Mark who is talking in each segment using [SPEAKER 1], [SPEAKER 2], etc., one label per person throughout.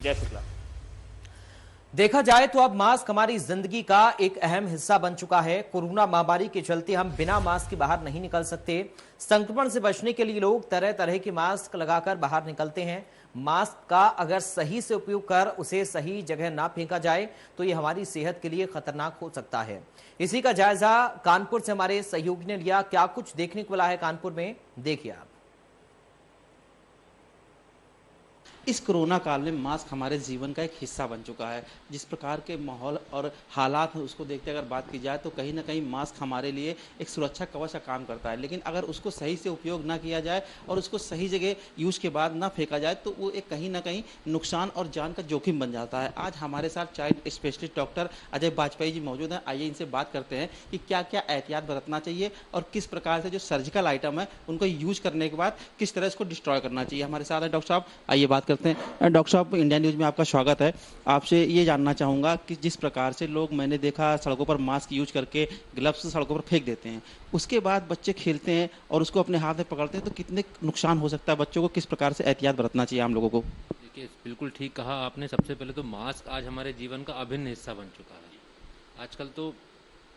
[SPEAKER 1] जय शुक्ला।
[SPEAKER 2] देखा जाए तो अब मास्क हमारी जिंदगी का एक अहम हिस्सा बन चुका है। कोरोना महामारी के चलते हम बिना मास्क के बाहर नहीं निकल सकते। संक्रमण से बचने के लिए लोग तरह तरह के मास्क लगाकर बाहर निकलते हैं। मास्क का अगर सही से उपयोग कर उसे सही जगह ना फेंका जाए तो ये हमारी सेहत के लिए खतरनाक हो सकता है। इसी का जायजा कानपुर से हमारे सहयोगी ने लिया। क्या कुछ देखने को मिला है कानपुर में, देखिए आप।
[SPEAKER 3] इस कोरोना काल में मास्क हमारे जीवन का एक हिस्सा बन चुका है। जिस प्रकार के माहौल और हालात हैं उसको देखते अगर बात की जाए तो कहीं ना कहीं मास्क हमारे लिए एक सुरक्षा कवच का काम करता है, लेकिन अगर उसको सही से उपयोग ना किया जाए और उसको सही जगह यूज के बाद ना फेंका जाए तो वो एक कहीं ना कहीं नुकसान और जान का जोखिम बन जाता है। आज हमारे साथ child specialist doctor Ajay Bajpai ji मौजूद हैं। आइए इनसे बात करते हैं कि क्या क्या एहतियात बरतना चाहिए और किस प्रकार से जो सर्जिकल आइटम है उनको यूज करने के बाद किस तरह इसको डिस्ट्रॉय करना चाहिए। हमारे साथ है डॉक्टर साहब, आइए बात करते हैं। डॉक्टर साहब, इंडिया न्यूज में आपका स्वागत है। आपसे ये जानना चाहूँगा कि जिस प्रकार से लोग, मैंने देखा सड़कों पर मास्क यूज करके ग्लव्स सड़कों पर फेंक देते हैं, उसके बाद बच्चे खेलते हैं और उसको अपने हाथ में पकड़ते हैं, तो कितने नुकसान हो सकता है बच्चों को, किस प्रकार से एहतियात बरतना चाहिए आम लोगों को?
[SPEAKER 4] देखिए, बिल्कुल ठीक कहा आपने। सबसे पहले तो मास्क आज हमारे जीवन का अभिन्न हिस्सा बन चुका है। आजकल तो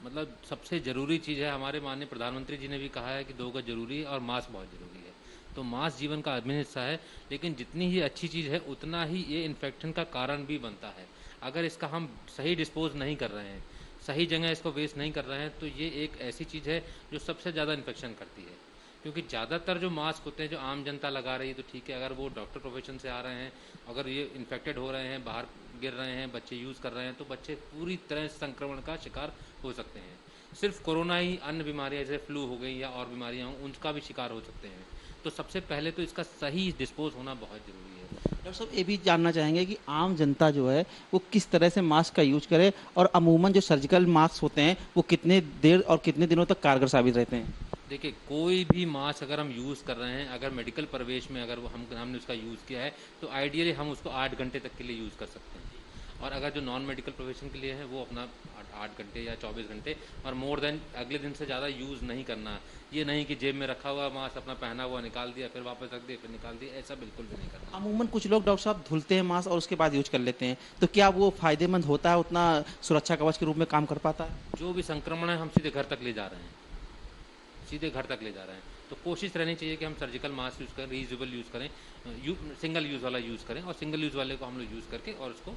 [SPEAKER 4] मतलब सबसे ज़रूरी चीज़ है। हमारे माननीय प्रधानमंत्री जी ने भी कहा है कि 2 गज जरूरी है और मास्क बहुत ज़रूरी है। तो मास्क जीवन का अभिन्न हिस्सा है, लेकिन जितनी ही अच्छी चीज़ है उतना ही ये इन्फेक्शन का कारण भी बनता है। अगर इसका हम सही डिस्पोज नहीं कर रहे हैं, सही जगह इसको वेस्ट नहीं कर रहे हैं, तो ये एक ऐसी चीज़ है जो सबसे ज़्यादा इन्फेक्शन करती है। क्योंकि ज़्यादातर जो मास्क होते हैं जो आम जनता लगा रही है तो ठीक है, अगर वो डॉक्टर प्रोफेशन से आ रहे हैं, अगर ये इन्फेक्टेड हो रहे हैं, बाहर गिर रहे हैं, बच्चे यूज़ कर रहे हैं, तो बच्चे पूरी तरह संक्रमण का शिकार हो सकते हैं। सिर्फ कोरोना ही, अन्य बीमारियां जैसे फ्लू हो गई या और बीमारियां हों, उनका भी शिकार हो सकते हैं। तो सबसे पहले तो इसका सही डिस्पोज होना बहुत ज़रूरी है।
[SPEAKER 3] डॉक्टर साहब, ये भी जानना चाहेंगे कि आम जनता जो है वो किस तरह से मास्क का यूज करे और अमूमन जो सर्जिकल मास्क होते हैं वो कितने देर और कितने दिनों तक कारगर साबित रहते हैं?
[SPEAKER 4] देखिए, कोई भी मास्क अगर हम यूज़ कर रहे हैं, अगर मेडिकल प्रवेश में अगर वो हमने उसका यूज़ किया है, तो आइडियली हम उसको 8 घंटे तक के लिए यूज़ कर सकते हैं। और अगर जो नॉन मेडिकल प्रोफेशन के लिए है वो अपना 8 घंटे या 24 घंटे, और मोर देन अगले दिन से ज़्यादा यूज़ नहीं करना। ये नहीं कि जेब में रखा हुआ मास्क अपना पहना हुआ निकाल दिया, फिर वापस रख दिया, फिर निकाल दिया, ऐसा बिल्कुल भी नहीं करना।
[SPEAKER 3] अमूमन कुछ लोग डॉक्टर साहब धुलते हैं मास्क और उसके बाद यूज कर लेते हैं, तो क्या वो फायदेमंद होता है, उतना सुरक्षा कवच के रूप में काम कर पाता है?
[SPEAKER 4] जो भी संक्रमण है हम सीधे घर तक ले जा रहे हैं, सीधे घर तक ले जा रहे हैं। तो कोशिश रहनी चाहिए कि हम सर्जिकल मास्क यूज़ करें, रीयूजेबल यूज़ करें, सिंगल यूज़ वाला यूज़ करें, और सिंगल यूज़ वाले को हम लोग यूज़ करके और उसको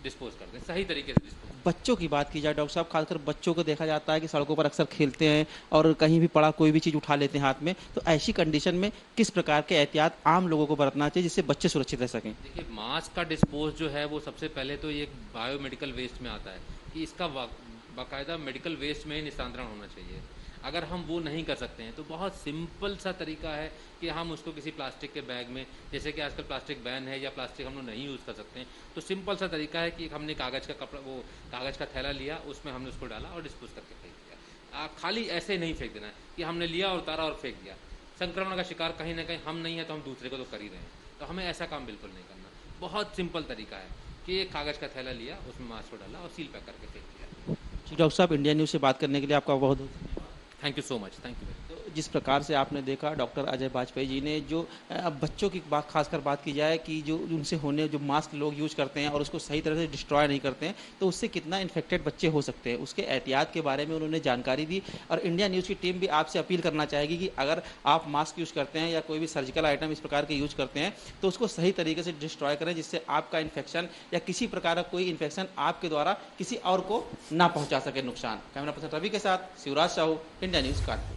[SPEAKER 4] डिस्पोज कर दें सही तरीके से डिस्पोज।
[SPEAKER 3] बच्चों की बात की जाए डॉक्टर साहब, खासकर बच्चों को देखा जाता है कि सड़कों पर अक्सर खेलते हैं और कहीं भी पड़ा कोई भी चीज़ उठा लेते हैं हाथ में, तो ऐसी कंडीशन में किस प्रकार के एहतियात आम लोगों को बरतना चाहिए जिससे बच्चे सुरक्षित रह सकें?
[SPEAKER 4] देखिए, मास्क का डिस्पोज जो है वो सबसे पहले तो ये बायोमेडिकल वेस्ट में आता है कि इसका बाकायदा मेडिकल वेस्ट में ही निस्तांतरण होना चाहिए। अगर हम वो नहीं कर सकते हैं तो बहुत सिंपल सा तरीका है कि हम उसको किसी प्लास्टिक के बैग में, जैसे कि आजकल प्लास्टिक बैन है या प्लास्टिक हम लोग नहीं यूज़ कर सकते हैं, तो सिंपल सा तरीका है कि हमने कागज़ का कपड़ा, वो कागज़ का थैला लिया, उसमें हमने उसको डाला और डिस्पोज करके फेंक दिया। खाली ऐसे ही नहीं फेंक देना है कि हमने लिया और उतारा और फेंक दिया। संक्रमण का शिकार कहीं ना कहीं हम नहीं है तो हम दूसरे को तो कर ही रहे हैं, तो हमें ऐसा काम बिल्कुल नहीं करना। बहुत सिंपल तरीका है कि एक कागज़ का थैला लिया, उसमें मास्क को डाला और सील पैक करके फेंक दिया।
[SPEAKER 3] जी डॉक्टर साहब, इंडिया न्यूज़ से बात करने के लिए आपका बहुत बहुत धन्यवाद।
[SPEAKER 4] Thank you so much, thank you.
[SPEAKER 3] तो जिस प्रकार से आपने देखा डॉक्टर अजय बाजपेयी जी ने जो बच्चों की बात खासकर बात की जाए कि जो उनसे होने जो मास्क लोग यूज करते हैं और उसको सही तरह से डिस्ट्रॉय नहीं करते हैं तो उससे कितना इन्फेक्टेड बच्चे हो सकते हैं, उसके एहतियात के बारे में उन्होंने जानकारी दी। और इंडिया न्यूज़ की टीम भी आपसे अपील करना चाहेगी कि अगर आप मास्क यूज करते हैं या कोई भी सर्जिकल आइटम इस प्रकार के यूज करते हैं तो उसको सही तरीके से डिस्ट्रॉय करें, जिससे आपका इन्फेक्शन या किसी प्रकार का कोई इन्फेक्शन आपके द्वारा किसी और को ना पहुंचा सके नुकसान। कैमरा पर्सन रवि के साथ शिवराज साहू, इंडिया न्यूज़ कानपुर।